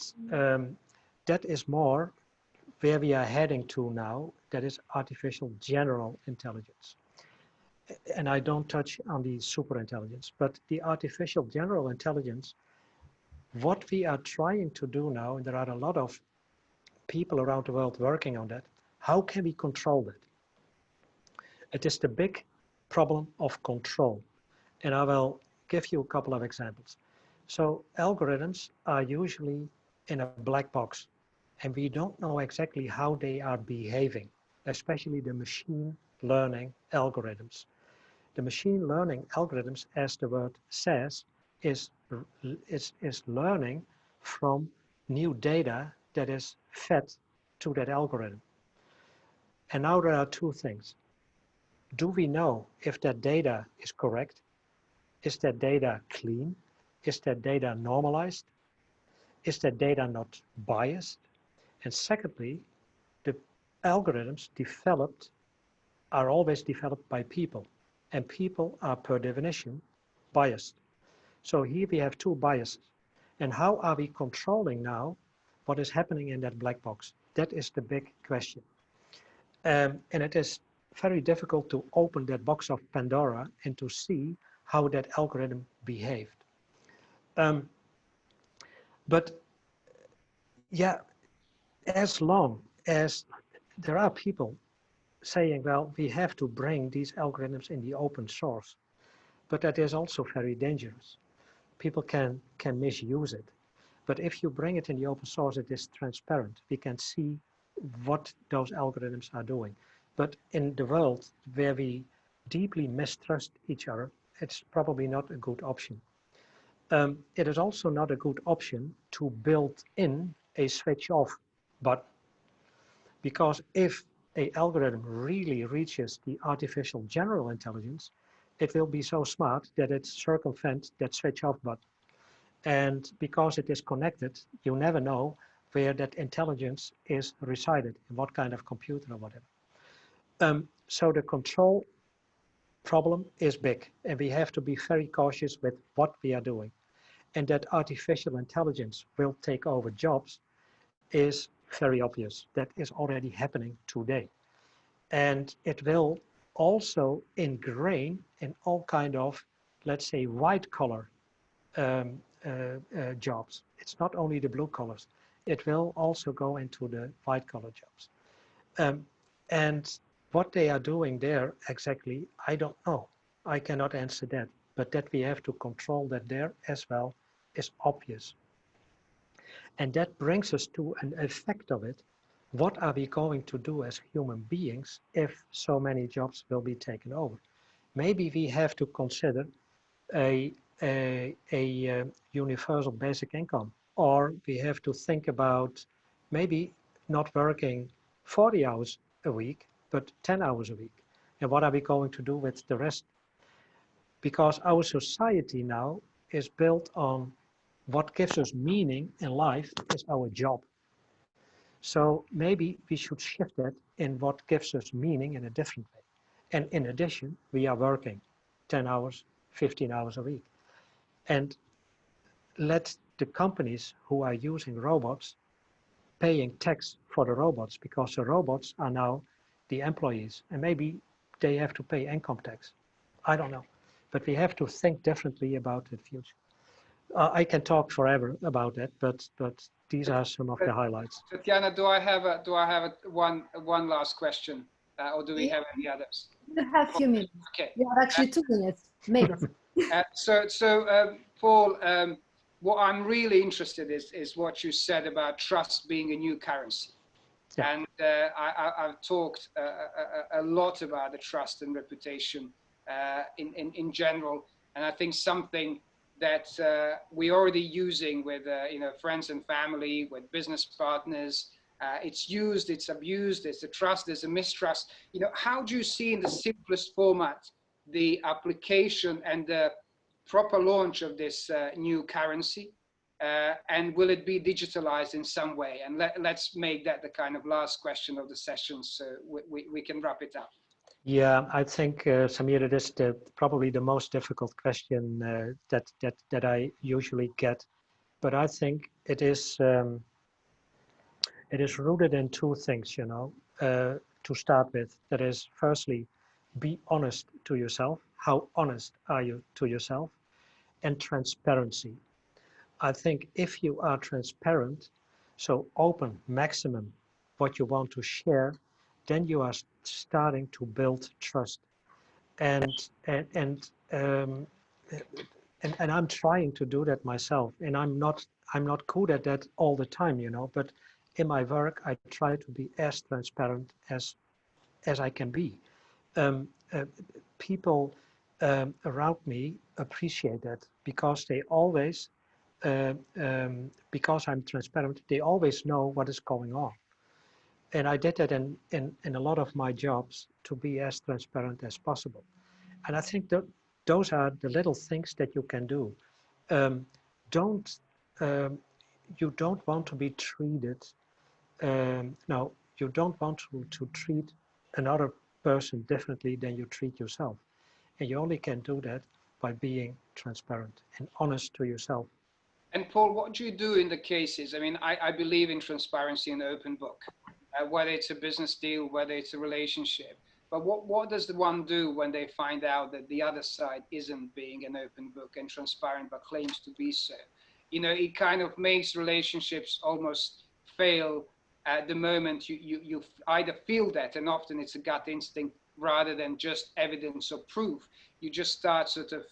that is more where we are heading to now. That is artificial general intelligence. And I don't touch on the super intelligence, but the artificial general intelligence, what we are trying to do now, and there are a lot of people around the world working on that, how can we control that? It is the big problem of control. And I will give you a couple of examples. So algorithms are usually in a black box, and we don't know exactly how they are behaving, especially the machine learning algorithms. The machine learning algorithms, as the word says, is learning from new data that is fed to that algorithm. And now there are two things. Do we know if that data is correct? Is that data clean? Is that data normalized? Is that data not biased? And secondly, the algorithms are always developed by people, and people are per definition biased. So here we have two biases. And how are we controlling now what is happening in that black box? That is the big question. And it is very difficult to open that box of Pandora and to see how that algorithm behaved. But yeah, as long as there are people saying, well, we have to bring these algorithms in the open source, but that is also very dangerous. People can misuse it. But if you bring it in the open source, it is transparent. We can see what those algorithms are doing. But in the world where we deeply mistrust each other, it's probably not a good option. It is also not a good option to build in a switch off button, because if an algorithm really reaches the artificial general intelligence, it will be so smart that it circumvents that switch off button. And because it is connected, you never know where that intelligence is resided, in what kind of computer or whatever. So the control problem is big, and we have to be very cautious with what we are doing. And that artificial intelligence will take over jobs is very obvious. That is already happening today. And it will also ingrain in all kind of, let's say, white collar jobs. It's not only the blue collars. It will also go into the white collar jobs. And what they are doing there exactly, I don't know. I cannot answer that. But that we have to control that there as well is obvious. And that brings us to an effect of it. What are we going to do as human beings if so many jobs will be taken over? Maybe we have to consider a universal basic income, or we have to think about maybe not working 40 hours a week, but 10 hours a week. And what are we going to do with the rest? Because our society now is built on what gives us meaning in life is our job. So maybe we should shift that in what gives us meaning in a different way. And in addition, we are working 10 hours, 15 hours a week. And let the companies who are using robots paying tax for the robots, because the robots are now the employees, and maybe they have to pay income tax. I don't know, but we have to think differently about the future. I can talk forever about that, but these are some of the highlights. Tatiana, do I have one last question, or do we have any others? We have a few minutes. Okay. We have actually 2 minutes, maybe. Paul, what I'm really interested is what you said about trust being a new currency. Yeah. And I've talked a lot about the trust and reputation in general, and I think something that we're already using with friends and family, with business partners. It's used, it's abused, there's a trust, there's a mistrust. How do you see in the simplest format the application and the proper launch of this new currency? And will it be digitalized in some way? And let's make that the kind of last question of the session, so we can wrap it up. Yeah, I think, Samir, it is probably the most difficult question that I usually get. But I think it is rooted in two things, to start with. That is, firstly, be honest to yourself. How honest are you to yourself? And transparency. I think if you are transparent, so open maximum what you want to share, then you are starting to build trust. And I'm trying to do that myself, and I'm not good at that all the time, but in my work I try to be as transparent as I can be. People around me appreciate that, because they always because I'm transparent, they always know what is going on. And I did that in a lot of my jobs, to be as transparent as possible. And I think that those are the little things that you can do. You don't want to be treated, no, you don't want to treat another person differently than you treat yourself. And you only can do that by being transparent and honest to yourself. And Paul, what do you do in the cases? I mean, I believe in transparency and open book, whether it's a business deal, whether it's a relationship. But what does the one do when they find out that the other side isn't being an open book and transparent, but claims to be so? It kind of makes relationships almost fail at the moment you either feel that, and often it's a gut instinct rather than just evidence or proof. You just start sort of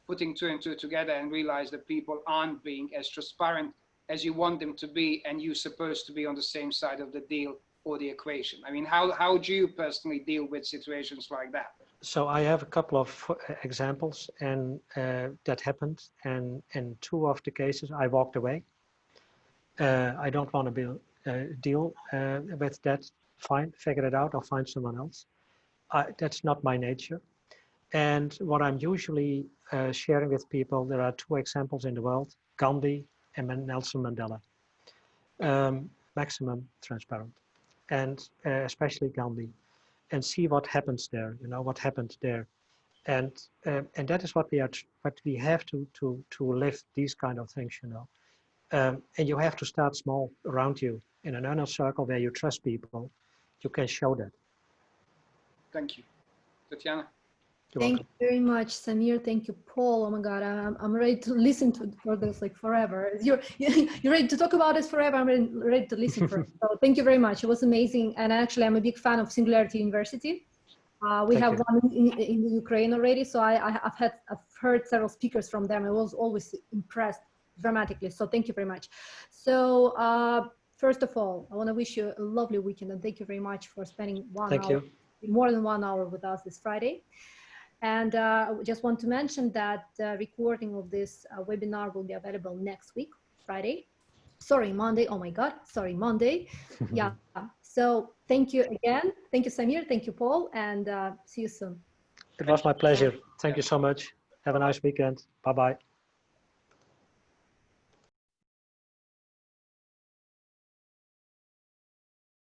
putting two and two together and realize that people aren't being as transparent as you want them to be, and you're supposed to be on the same side of the deal or the equation. I mean, how do you personally deal with situations like that? So I have a couple of examples, and that happened, and in two of the cases I walked away. I don't want to deal with that. Fine, figure it out or find someone else. That's not my nature. And what I'm usually sharing with people, there are two examples in the world, Gandhi and Nelson Mandela. Maximum transparent, and especially Gandhi, and see what happens there, what happened there. And that is what we have to live, these kind of things, and you have to start small around you in an inner circle where you trust people. You can show that. Thank you. Tatiana? Thank you very much, Samir. Thank you, Paul. Oh my God, I'm ready to listen for this like forever. You're ready to talk about it forever. I'm ready to listen for it. So thank you very much. It was amazing. And actually, I'm a big fan of Singularity University. We have one in the Ukraine already. So I've heard several speakers from them. I was always impressed dramatically. So thank you very much. So first of all, I want to wish you a lovely weekend, and thank you very much for spending more than 1 hour with us this Friday. And I just want to mention that the recording of this webinar will be available next week, Monday. Oh my God, Monday. Yeah. So thank you again. Thank you, Samir. Thank you, Paul. And see you soon. It was my pleasure. Thank you so much. Have a nice weekend. Bye-bye.